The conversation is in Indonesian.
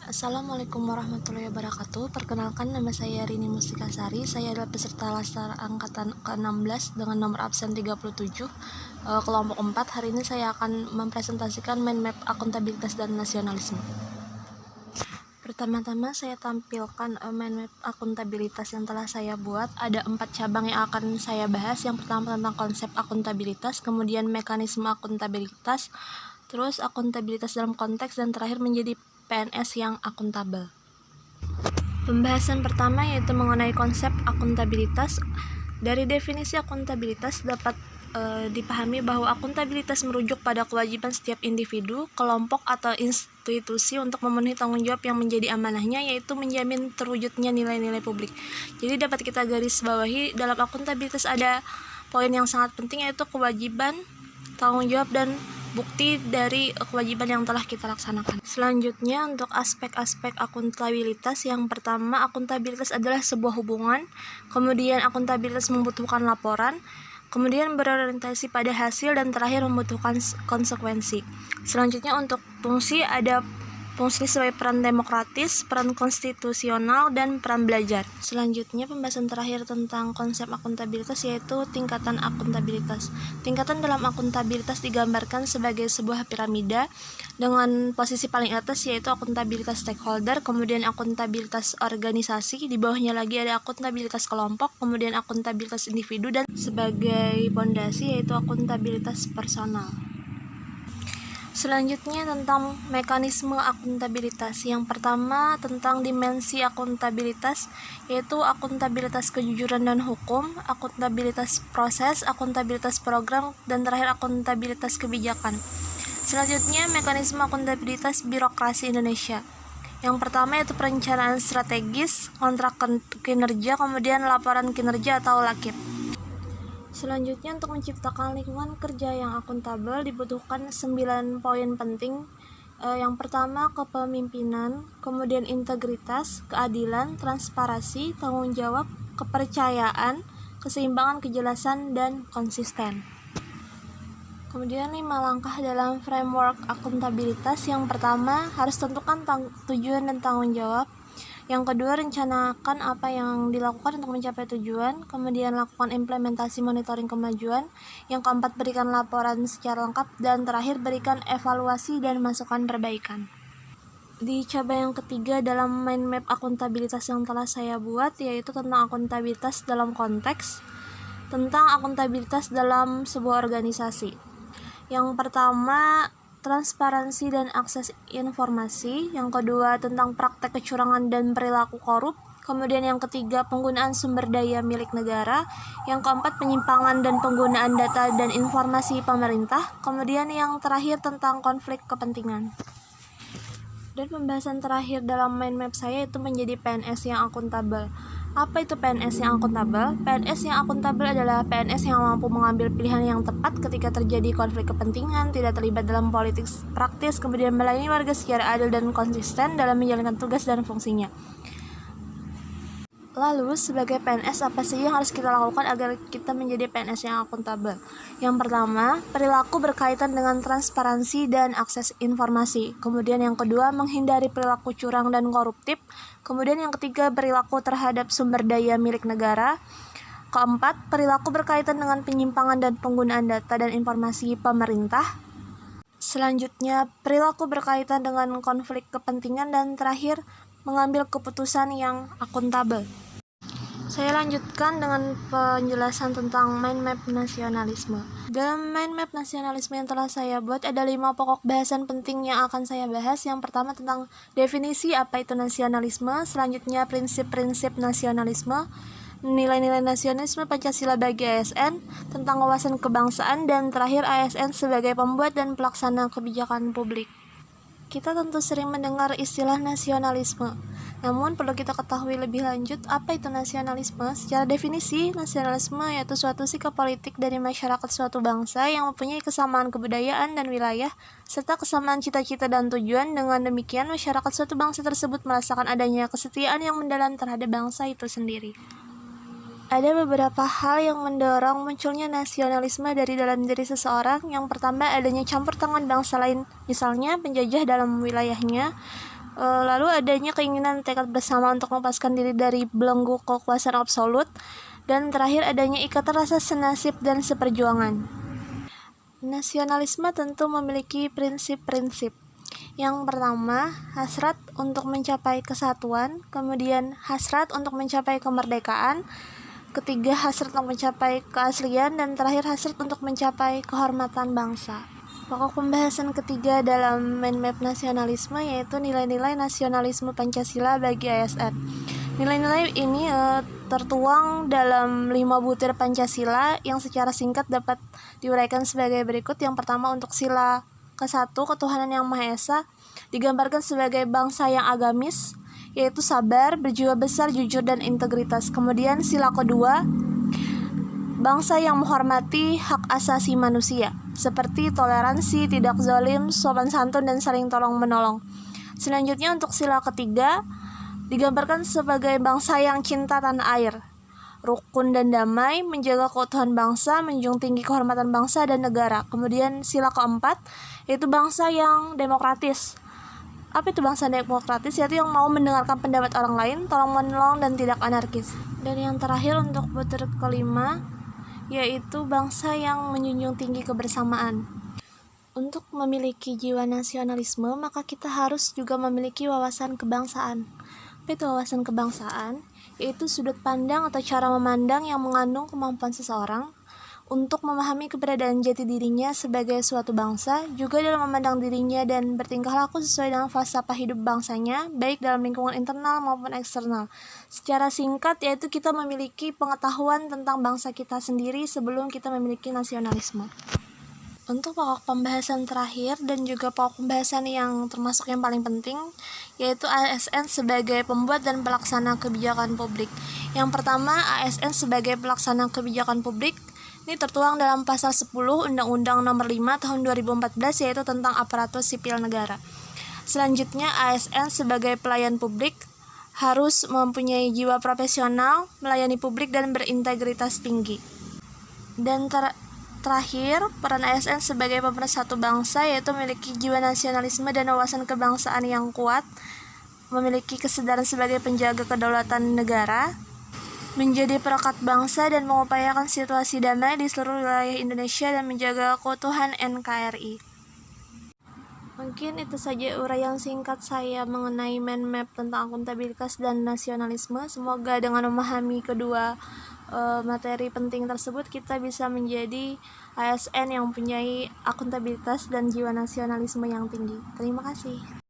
Assalamualaikum warahmatullahi wabarakatuh. Perkenalkan, nama saya Rini Mustikasari. Saya adalah peserta Laskar Angkatan ke-16 dengan nomor absen 37, kelompok 4. Hari ini saya akan mempresentasikan mind map akuntabilitas dan nasionalisme. Pertama-tama saya tampilkan mind map akuntabilitas yang telah saya buat. Ada 4 cabang yang akan saya bahas. Yang pertama tentang konsep akuntabilitas, kemudian mekanisme akuntabilitas, terus akuntabilitas dalam konteks, dan terakhir menjadi PNS yang akuntabel. Pembahasan pertama yaitu mengenai konsep akuntabilitas. Dari definisi akuntabilitas dapat dipahami bahwa akuntabilitas merujuk pada kewajiban setiap individu, kelompok, atau institusi untuk memenuhi tanggung jawab yang menjadi amanahnya, yaitu menjamin terwujudnya nilai-nilai publik. Jadi dapat kita garis bawahi, dalam akuntabilitas ada poin yang sangat penting, yaitu kewajiban, tanggung jawab, dan bukti dari kewajiban yang telah kita laksanakan. Selanjutnya, untuk aspek-aspek akuntabilitas, yang pertama, akuntabilitas adalah sebuah hubungan, kemudian akuntabilitas membutuhkan laporan, kemudian berorientasi pada hasil, dan terakhir membutuhkan konsekuensi. Selanjutnya, untuk fungsi, ada fungsi sebagai peran demokratis, peran konstitusional, dan peran belajar. Selanjutnya, pembahasan terakhir tentang konsep akuntabilitas yaitu tingkatan akuntabilitas. Tingkatan dalam akuntabilitas digambarkan sebagai sebuah piramida dengan posisi paling atas yaitu akuntabilitas stakeholder, kemudian akuntabilitas organisasi, di bawahnya lagi ada akuntabilitas kelompok, kemudian akuntabilitas individu, dan sebagai pondasi yaitu akuntabilitas personal. Selanjutnya tentang mekanisme akuntabilitas. Yang pertama tentang dimensi akuntabilitas, yaitu akuntabilitas kejujuran dan hukum, akuntabilitas proses, akuntabilitas program, dan terakhir akuntabilitas kebijakan. Selanjutnya mekanisme akuntabilitas birokrasi Indonesia. Yang pertama yaitu perencanaan strategis, kontrak kinerja, kemudian laporan kinerja atau LAKIP. Selanjutnya, untuk menciptakan lingkungan kerja yang akuntabel dibutuhkan 9 poin penting. Yang pertama, kepemimpinan, kemudian integritas, keadilan, transparansi, tanggung jawab, kepercayaan, keseimbangan, kejelasan, dan konsisten. Kemudian 5 langkah dalam framework akuntabilitas. Yang pertama, harus tentukan tujuan dan tanggung jawab. Yang kedua, rencanakan apa yang dilakukan untuk mencapai tujuan. Kemudian lakukan implementasi monitoring kemajuan. Yang keempat, berikan laporan secara lengkap. Dan terakhir, berikan evaluasi dan masukan perbaikan. Di cabang yang ketiga dalam mind map akuntabilitas yang telah saya buat, yaitu tentang akuntabilitas dalam konteks, tentang akuntabilitas dalam sebuah organisasi. Yang pertama, transparansi dan akses informasi. Yang kedua, tentang praktek kecurangan dan perilaku korup. Kemudian yang ketiga, penggunaan sumber daya milik negara. Yang keempat, penyimpangan dan penggunaan data dan informasi pemerintah. Kemudian yang terakhir, tentang konflik kepentingan. Dan pembahasan terakhir dalam mind map saya itu menjadi PNS yang akuntabel. Apa itu PNS yang akuntabel? PNS yang akuntabel adalah PNS yang mampu mengambil pilihan yang tepat ketika terjadi konflik kepentingan, tidak terlibat dalam politik praktis, kemudian melayani warga secara adil dan konsisten dalam menjalankan tugas dan fungsinya. Lalu, sebagai PNS, apa sih yang harus kita lakukan agar kita menjadi PNS yang akuntabel? Yang pertama, perilaku berkaitan dengan transparansi dan akses informasi. Kemudian yang kedua, menghindari perilaku curang dan koruptif. Kemudian yang ketiga, perilaku terhadap sumber daya milik negara. Keempat, perilaku berkaitan dengan penyimpangan dan penggunaan data dan informasi pemerintah. Selanjutnya, perilaku berkaitan dengan konflik kepentingan. Dan terakhir, mengambil keputusan yang akuntabel. Saya lanjutkan dengan penjelasan tentang mind map nasionalisme. Dalam mind map nasionalisme yang telah saya buat, ada 5 pokok bahasan penting yang akan saya bahas. Yang pertama tentang definisi apa itu nasionalisme, selanjutnya prinsip-prinsip nasionalisme, nilai-nilai nasionalisme Pancasila bagi ASN, tentang wawasan kebangsaan, dan terakhir ASN sebagai pembuat dan pelaksana kebijakan publik. Kita tentu sering mendengar istilah nasionalisme. Namun perlu kita ketahui lebih lanjut apa itu nasionalisme. Secara definisi, nasionalisme yaitu suatu sikap politik dari masyarakat suatu bangsa yang mempunyai kesamaan kebudayaan dan wilayah, serta kesamaan cita-cita dan tujuan. Dengan demikian, masyarakat suatu bangsa tersebut merasakan adanya kesetiaan yang mendalam terhadap bangsa itu sendiri. Ada beberapa hal yang mendorong munculnya nasionalisme dari dalam diri seseorang. Yang pertama, adanya campur tangan bangsa lain, misalnya penjajah dalam wilayahnya, Lalu adanya keinginan tekad bersama untuk melepaskan diri dari belenggu kekuasaan absolut. Dan terakhir adanya ikatan rasa senasib dan seperjuangan. Nasionalisme tentu memiliki prinsip-prinsip. Yang pertama, hasrat untuk mencapai kesatuan, kemudian hasrat untuk mencapai kemerdekaan, ketiga hasrat untuk mencapai keaslian, dan terakhir hasrat untuk mencapai kehormatan bangsa. Pokok pembahasan ketiga dalam mind map nasionalisme yaitu nilai-nilai nasionalisme Pancasila bagi ASN. Nilai-nilai ini tertuang dalam 5 butir Pancasila yang secara singkat dapat diuraikan sebagai berikut. Yang pertama, untuk sila ke-1, ketuhanan yang Maha Esa, digambarkan sebagai bangsa yang agamis, yaitu sabar, berjiwa besar, jujur, dan integritas. Kemudian sila kedua, bangsa yang menghormati hak asasi manusia, seperti toleransi, tidak zalim, sopan santun, dan saling tolong-menolong. Selanjutnya untuk sila ketiga, digambarkan sebagai bangsa yang cinta tanah air, rukun dan damai, menjaga keutuhan bangsa, menjunjung tinggi kehormatan bangsa dan negara. Kemudian sila keempat, yaitu bangsa yang demokratis. Apa itu bangsa demokratis? Yaitu yang mau mendengarkan pendapat orang lain, tolong-menolong, dan tidak anarkis. Dan yang terakhir untuk butir kelima, yaitu bangsa yang menjunjung tinggi kebersamaan. Untuk memiliki jiwa nasionalisme, maka kita harus juga memiliki wawasan kebangsaan. Apa itu wawasan kebangsaan? Yaitu sudut pandang atau cara memandang yang mengandung kemampuan seseorang untuk memahami keberadaan jati dirinya sebagai suatu bangsa, juga dalam memandang dirinya dan bertingkah laku sesuai dengan falsafah hidup bangsanya, baik dalam lingkungan internal maupun eksternal. Secara singkat, yaitu kita memiliki pengetahuan tentang bangsa kita sendiri sebelum kita memiliki nasionalisme. Untuk pokok pembahasan terakhir dan juga pokok pembahasan yang termasuk yang paling penting, yaitu ASN sebagai pembuat dan pelaksana kebijakan publik. Yang pertama, ASN sebagai pelaksana kebijakan publik. Ini tertuang dalam pasal 10 Undang-Undang Nomor 5 Tahun 2014, yaitu tentang aparatur sipil negara. Selanjutnya, ASN sebagai pelayan publik harus mempunyai jiwa profesional, melayani publik, dan berintegritas tinggi. Dan terakhir, peran ASN sebagai pemersatu bangsa yaitu memiliki jiwa nasionalisme dan wawasan kebangsaan yang kuat, memiliki kesadaran sebagai penjaga kedaulatan negara, menjadi perekat bangsa dan mengupayakan situasi damai di seluruh wilayah Indonesia dan menjaga keutuhan NKRI. Mungkin itu saja uraian singkat saya mengenai mind map tentang akuntabilitas dan nasionalisme. Semoga dengan memahami kedua materi penting tersebut kita bisa menjadi ASN yang mempunyai akuntabilitas dan jiwa nasionalisme yang tinggi. Terima kasih.